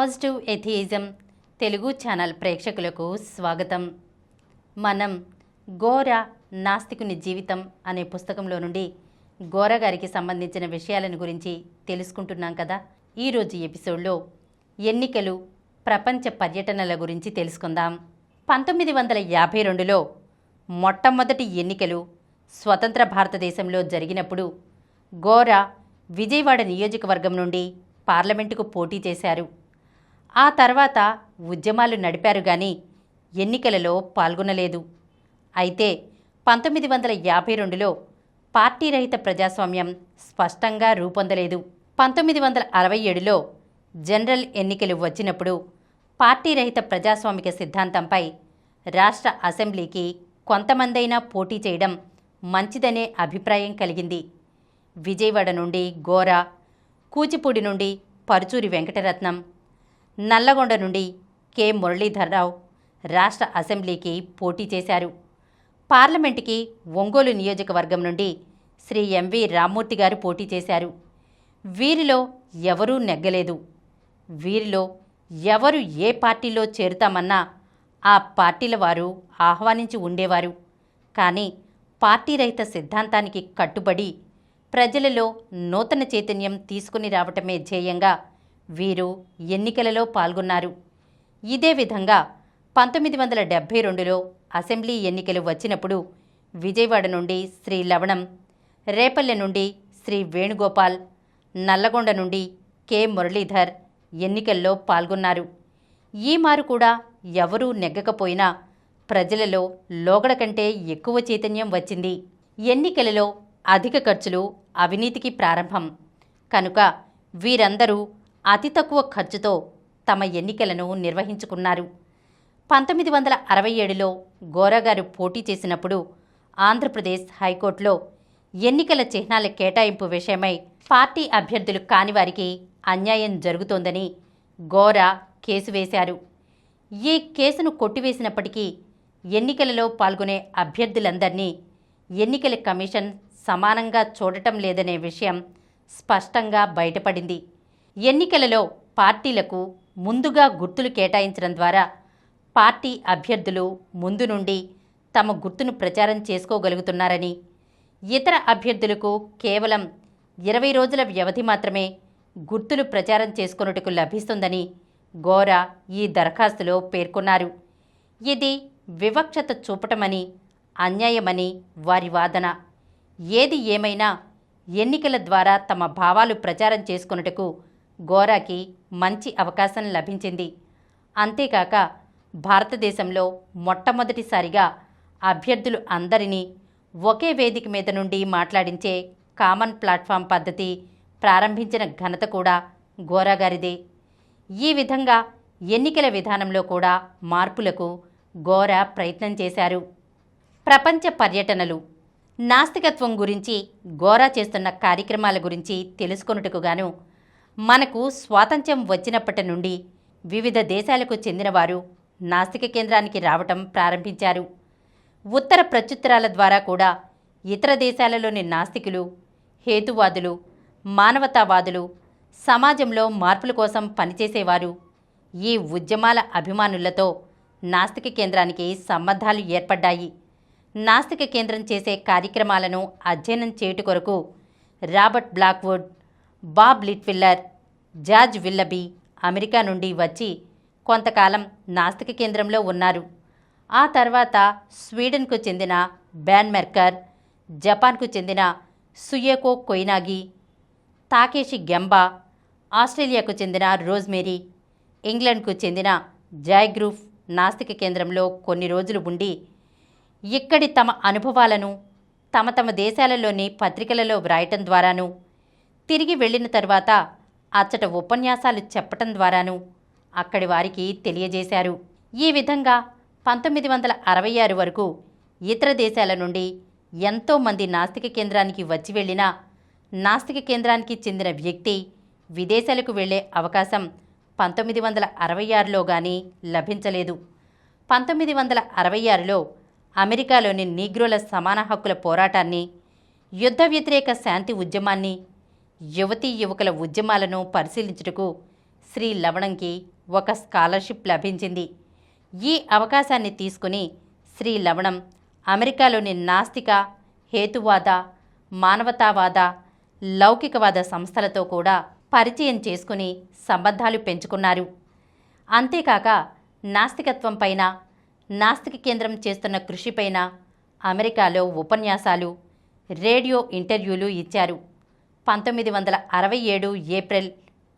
Positive atheism Telugu channel ప్రేక్షకులకు స్వాగతం. మనం గోరా నాస్తికుని జీవితం అనే పుస్తకంలో నుండి గోరా గారికి సంబంధించిన విషయాలను గురించి తెలుసుకుంటున్నాం కదా. ఈరోజు ఎపిసోడ్లో ఎన్నికలు, ప్రపంచ పర్యటనల గురించి తెలుసుకుందాం. 1952లో మొట్టమొదటి ఎన్నికలు స్వతంత్ర భారతదేశంలో జరిగినప్పుడు గోరా విజయవాడ నియోజకవర్గం నుండి పార్లమెంటుకు పోటీ చేశారు. ఆ తర్వాత ఉద్యమాలు నడిపారు కానీ ఎన్నికలలో పాల్గొనలేదు. అయితే 1952లో పార్టీ రహిత ప్రజాస్వామ్యం స్పష్టంగా రూపొందలేదు. 1967లో జనరల్ ఎన్నికలు వచ్చినప్పుడు పార్టీ రహిత ప్రజాస్వామిక సిద్ధాంతంపై రాష్ట్ర అసెంబ్లీకి కొంతమందైనా పోటీ చేయడం మంచిదనే అభిప్రాయం కలిగింది. విజయవాడ నుండి గోరా, కూచిపూడి నుండి పరుచూరి వెంకటరత్నం, నల్లగొండ నుండి కె మురళీధర్రావు రాష్ట్ర అసెంబ్లీకి పోటీ చేశారు. పార్లమెంటుకి ఒంగోలు నియోజకవర్గం నుండి శ్రీ ఎంవి రామ్మూర్తి గారు పోటీ చేశారు. వీరిలో ఎవరూ నెగ్గలేదు. వీరిలో ఎవరు ఏ పార్టీలో చేరుతామన్నా ఆ పార్టీల వారు ఆహ్వానించి ఉండేవారు. కానీ పార్టీ రహిత సిద్ధాంతానికి కట్టుబడి ప్రజలలో నూతన చైతన్యం తీసుకుని రావటమే ధ్యేయంగా వీరు ఎన్నికలలో పాల్గొన్నారు. ఇదే విధంగా 1972లో అసెంబ్లీ ఎన్నికలు వచ్చినప్పుడు విజయవాడ నుండి శ్రీ లవణం, రేపల్లె నుండి శ్రీ వేణుగోపాల్, నల్లగొండ నుండి కె మురళీధర్ ఎన్నికల్లో పాల్గొన్నారు. ఈ మారు కూడా ఎవరూ నెగ్గకపోయినా ప్రజలలో లోగడ కంటే ఎక్కువ చైతన్యం వచ్చింది. ఎన్నికలలో అధిక ఖర్చులు అవినీతికి ప్రారంభం కనుక వీరందరూ అతి తక్కువ ఖర్చుతో తమ ఎన్నికలను నిర్వహించుకున్నారు. 1967లో గోరాగారు పోటీ చేసినప్పుడు ఆంధ్రప్రదేశ్ హైకోర్టులో ఎన్నికల చిహ్నాల కేటాయింపు విషయమై పార్టీ అభ్యర్థులు కానివారికి అన్యాయం జరుగుతోందని గోరా కేసు వేశారు. ఈ కేసును కొట్టివేసినప్పటికీ ఎన్నికలలో పాల్గొనే అభ్యర్థులందరినీ ఎన్నికల కమిషన్ సమానంగా చూడటం లేదనే విషయం స్పష్టంగా బయటపడింది. ఎన్నికలలో పార్టీలకు ముందుగా గుర్తులు కేటాయించడం ద్వారా పార్టీ అభ్యర్థులు ముందు నుండి తమ గుర్తును ప్రచారం చేసుకోగలుగుతున్నారని, ఇతర అభ్యర్థులకు కేవలం 20 రోజుల వ్యవధి మాత్రమే గుర్తులు ప్రచారం చేసుకొనుటకు లభిస్తుందని గోరా ఈ దరఖాస్తులో పేర్కొన్నారు. ఇది వివక్షత చూపటమని, అన్యాయమని వారి వాదన. ఏది ఏమైనా ఎన్నికల ద్వారా తమ భావాలు ప్రచారం చేసుకొనుటకు గోరాకి మంచి అవకాశం లభించింది. అంతేకాక భారతదేశంలో మొట్టమొదటిసారిగా అభ్యర్థులు అందరినీ ఒకే వేదిక మీద నుండి మాట్లాడించే కామన్ ప్లాట్ఫామ్ పద్ధతి ప్రారంభించిన ఘనత కూడా గోరాగారిదే. ఈ విధంగా ఎన్నికల విధానంలో కూడా మార్పులకు గోరా ప్రయత్నం చేశారు. ప్రపంచ పర్యటనలు. నాస్తికత్వం గురించి గోరా చేస్తున్న కార్యక్రమాల గురించి తెలుసుకొనుటకు గాను మనకు స్వాతంత్ర్యం వచ్చినప్పటి నుండి వివిధ దేశాలకు చెందినవారు నాస్తిక కేంద్రానికి రావటం ప్రారంభించారు. ఉత్తర ప్రత్యుత్తరాల ద్వారా కూడా ఇతర దేశాలలోని నాస్తికులు, హేతువాదులు, మానవతావాదులు, సమాజంలో మార్పుల కోసం పనిచేసేవారు ఈ ఉద్యమాల అభిమానులతో నాస్తిక కేంద్రానికి సంబంధాలు ఏర్పడ్డాయి. నాస్తిక కేంద్రం చేసే కార్యక్రమాలను అధ్యయనం చేయుట కొరకు Robert Blackwood, Bob Litwiller, George Willoughby America నుండి వచ్చి కొంతకాలం నాస్తిక కేంద్రంలో ఉన్నారు. ఆ తర్వాత స్వీడన్కు చెందిన బ్యాన్ మెర్కర్, జపాన్కు చెందిన సుయేకో కొయినాగి, తాకేషి గెంబా, ఆస్ట్రేలియాకు చెందిన రోజ్మేరీ, ఇంగ్లండ్కు చెందిన జాయ్గ్రూఫ్ నాస్తిక కేంద్రంలో కొన్ని రోజులు ఉండి ఇక్కడి తమ అనుభవాలను తమ తమ దేశాలలోని పత్రికలలో వ్రాయటం ద్వారాను, తిరిగి వెళ్ళిన తర్వాత అచ్చట ఉపన్యాసాలు చెప్పటం ద్వారాను అక్కడి వారికి తెలియజేశారు. ఈ విధంగా 1966 వరకు ఇతర దేశాల నుండి ఎంతోమంది నాస్తిక కేంద్రానికి వచ్చి వెళ్ళినా నాస్తిక కేంద్రానికి చెందిన వ్యక్తి విదేశాలకు వెళ్లే అవకాశం 1966లో కానీ లభించలేదు. 1966లో అమెరికాలోని నీగ్రోల సమాన హక్కుల పోరాటాన్ని, యుద్ధ వ్యతిరేక శాంతి ఉద్యమాన్ని, యువతీ యువకుల ఉద్యమాలను పరిశీలించుటకు శ్రీ లవణంకి ఒక స్కాలర్షిప్ లభించింది. ఈ అవకాశాన్ని తీసుకుని శ్రీ లవణం అమెరికాలోని నాస్తిక, హేతువాద, మానవతావాద, లౌకికవాద సంస్థలతో కూడా పరిచయం చేసుకుని సంబంధాలు పెంచుకున్నారు. అంతేకాక నాస్తికత్వం పైన, నాస్తిక కేంద్రం చేస్తున్న కృషిపైన అమెరికాలో ఉపన్యాసాలు, రేడియో ఇంటర్వ్యూలు ఇచ్చారు. 1967 ఏప్రిల్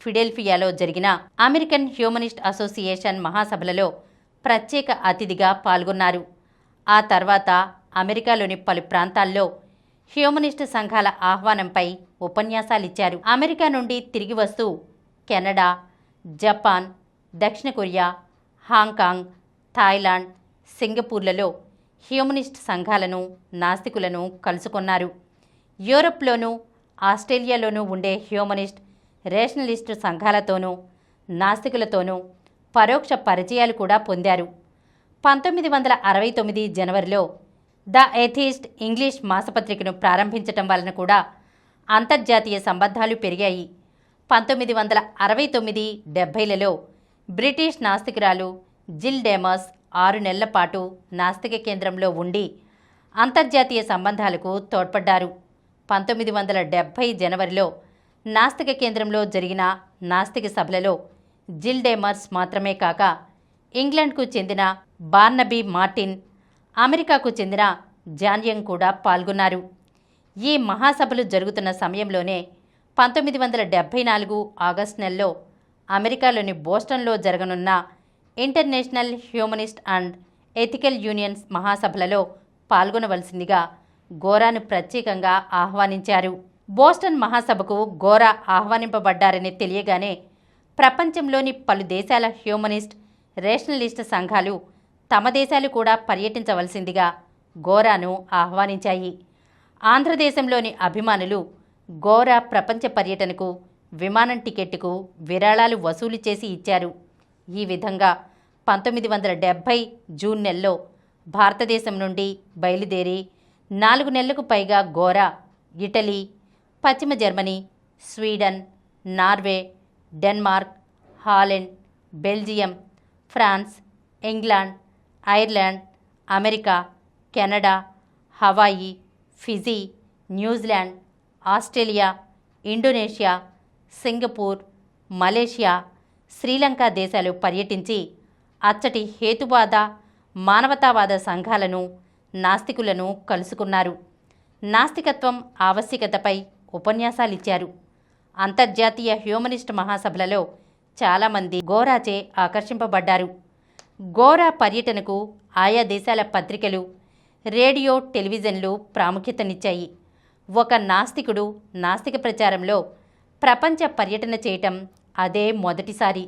ఫిడెల్ఫియాలో జరిగిన అమెరికన్ హ్యూమనిస్ట్ అసోసియేషన్ మహాసభలలో ప్రత్యేక అతిథిగా పాల్గొన్నారు. ఆ తర్వాత అమెరికాలోని పలు ప్రాంతాల్లో హ్యూమనిస్ట్ సంఘాల ఆహ్వానంపై ఉపన్యాసాలిచ్చారు. అమెరికా నుండి తిరిగి వస్తూ కెనడా, జపాన్, దక్షిణ కొరియా, హాంకాంగ్, థాయిలాండ్, సింగపూర్లలో హ్యూమనిస్ట్ సంఘాలను, నాస్తికులను కలుసుకున్నారు. యూరప్లోనూ, ఆస్ట్రేలియాలోనూ ఉండే హ్యూమనిస్ట్, రేషనలిస్టు సంఘాలతోనూ, నాస్తికులతోనూ పరోక్ష పరిచయాలు కూడా పొందారు. 1969 జనవరిలో ద ఎథీస్ట్ ఇంగ్లీష్ మాసపత్రికను ప్రారంభించటం వలన కూడా అంతర్జాతీయ సంబంధాలు పెరిగాయి. 1969-70లలో బ్రిటిష్ నాస్తికురాలు జిల్ డేమస్ 6 నెలల పాటు నాస్తిక కేంద్రంలో ఉండి అంతర్జాతీయ సంబంధాలకు తోడ్పడ్డారు. 1970 జనవరిలో నాస్తిక కేంద్రంలో జరిగిన నాస్తిక సభలలో జిల్ డేమస్ మాత్రమే కాక ఇంగ్లాండ్కు చెందిన బార్నబీ మార్టిన్, అమెరికాకు చెందిన జాన్ యంగ్ కూడా పాల్గొన్నారు. ఈ మహాసభలు జరుగుతున్న సమయంలోనే 1974 ఆగస్టు నెలలో అమెరికాలోని బోస్టన్లో జరగనున్న international humanist and ethical unions మహాసభలలో పాల్గొనవలసిందిగా గోరాను ప్రత్యేకంగా ఆహ్వానించారు. బోస్టన్ మహాసభకు గోరా ఆహ్వానింపబడ్డారని తెలియగానే ప్రపంచంలోని పలు దేశాల హ్యూమనిస్ట్, రేషనలిస్ట్ సంఘాలు తమ దేశాలు కూడా పర్యటించవలసిందిగా గోరాను ఆహ్వానించాయి. ఆంధ్రదేశంలోని అభిమానులు గోరా ప్రపంచ పర్యటనకు విమానం టికెట్టుకు విరాళాలు వసూలు చేసి ఇచ్చారు. ఈ విధంగా 1970 జూన్ నెలలో భారతదేశం నుండి బయలుదేరి 4 నెలలకు పైగా గోరా ఇటలీ, పశ్చిమ Germany, Sweden, Norway, Denmark, Holland, Belgium, France, England, Ireland, America, Canada, Hawaii, Fiji, New Zealand, Australia, Indonesia, Singapore, Malaysia, Sri Lanka దేశాలు పర్యటించి అచ్చటి హేతువాద, మానవతావాద సంఘాలను, నాస్తికులను కలుసుకున్నారు. నాస్తికత్వం ఆవశ్యకతపై ఉపన్యాసాలిచ్చారు. అంతర్జాతీయ హ్యూమనిస్ట్ మహాసభలలో చాలామంది గోరాచే ఆకర్షింపబడ్డారు. గోరా పర్యటనకు ఆయా దేశాల పత్రికలు, రేడియో, టెలివిజన్లు ప్రాముఖ్యతనిచ్చాయి. ఒక నాస్తికుడు నాస్తిక ప్రచారంలో ప్రపంచ పర్యటన చేయటం అదే మొదటిసారి.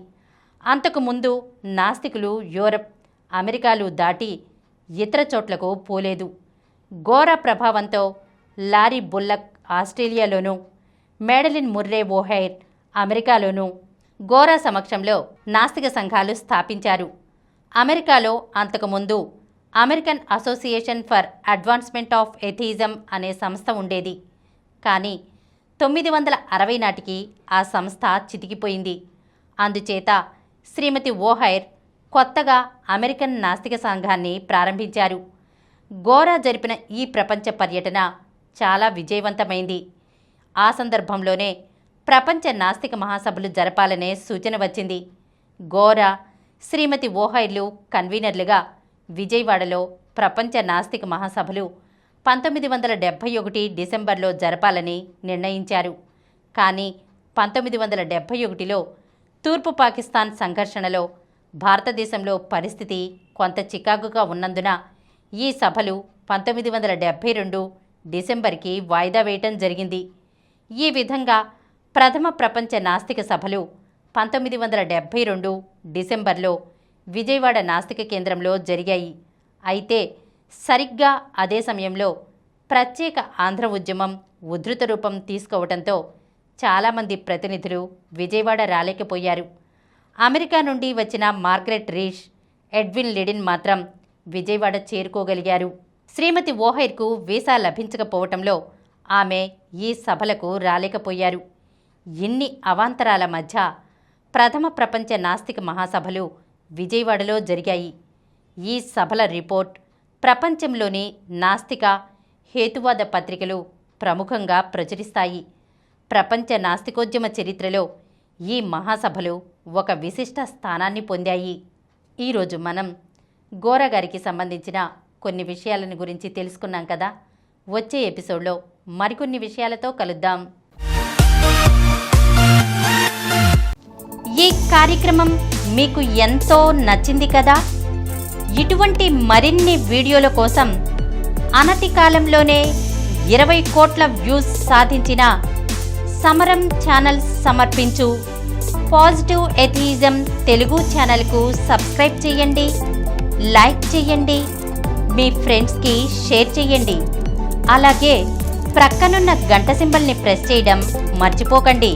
అంతకుముందు నాస్తికులు యూరప్, అమెరికాలు దాటి ఇతర చోట్లకు పోలేదు. గోరా ప్రభావంతో లారీ బుల్లక్ ఆస్ట్రేలియాలోనూ, మేడలిన్ ముర్రే ఓహైర్ అమెరికాలోనూ గోరా సమక్షంలో నాస్తిక సంఘాలు స్థాపించారు. అమెరికాలో అంతకుముందు American association for advancement of atheism అనే సంస్థ ఉండేది. కానీ 1960 నాటికి ఆ సంస్థ చితికిపోయింది. అందుచేత శ్రీమతి ఓహైర్ కొత్తగా అమెరికన్ నాస్తిక సంఘాన్ని ప్రారంభించారు. గోరా జరిపిన ఈ ప్రపంచ పర్యటన చాలా విజయవంతమైంది. ఆ సందర్భంలోనే ప్రపంచ నాస్తిక మహాసభలు జరపాలనే సూచన వచ్చింది. గోరా, శ్రీమతి ఓహైర్లు కన్వీనర్లుగా విజయవాడలో ప్రపంచ నాస్తిక మహాసభలు 1971 డిసెంబర్లో జరపాలని నిర్ణయించారు. కానీ 1971లో తూర్పు పాకిస్తాన్ సంఘర్షణలో భారతదేశంలో పరిస్థితి కొంత చికాకుగా ఉన్నందున ఈ సభలు 1972 డిసెంబర్కి వాయిదా వేయటం జరిగింది. ఈ విధంగా ప్రథమ ప్రపంచ నాస్తిక సభలు 1972 డిసెంబర్లో విజయవాడ నాస్తిక కేంద్రంలో జరిగాయి. అయితే సరిగ్గా అదే సమయంలో ప్రత్యేక ఆంధ్ర ఉద్యమం ఉధృత రూపం తీసుకోవడంతో చాలామంది ప్రతినిధులు విజయవాడ రాలేకపోయారు. అమెరికా నుండి వచ్చిన మార్గరెట్ రీష్, ఎడ్విన్ లిడిన్ మాత్రం విజయవాడ చేరుకోగలిగారు. శ్రీమతి ఓహైర్కు వీసా లభించకపోవటంలో ఆమె ఈ సభలకు రాలేకపోయారు. ఇన్ని అవాంతరాల మధ్య ప్రథమ ప్రపంచ నాస్తిక మహాసభలు విజయవాడలో జరిగాయి. ఈ సభల రిపోర్ట్ ప్రపంచంలోని నాస్తిక, హేతువాద పత్రికలు ప్రముఖంగా ప్రచురిస్తాయి. ప్రపంచ నాస్తికోద్యమ చరిత్రలో ఈ మహాసభలు ఒక విశిష్ట స్థానాన్ని పొందాయి. ఈరోజు మనం గోరా గారికి సంబంధించిన కొన్ని విషయాలను గురించి తెలుసుకున్నాం కదా. వచ్చే ఎపిసోడ్లో మరికొన్ని విషయాలతో కలుద్దాం. ఈ కార్యక్రమం మీకు ఎంతో నచ్చింది కదా. ఇటువంటి మరిన్ని వీడియోల కోసం అనతి కాలంలోనే 20 కోట్ల వ్యూస్ సాధించిన సమరం ఛానల్ సమర్పించు పాజిటివ్ ఎథియిజం తెలుగు ఛానల్కు సబ్స్క్రైబ్ చేయండి, లైక్ చేయండి, మీ ఫ్రెండ్స్కి షేర్ చేయండి. అలాగే ప్రక్కనున్న గంట సింబల్ని ప్రెస్ చేయడం మర్చిపోకండి.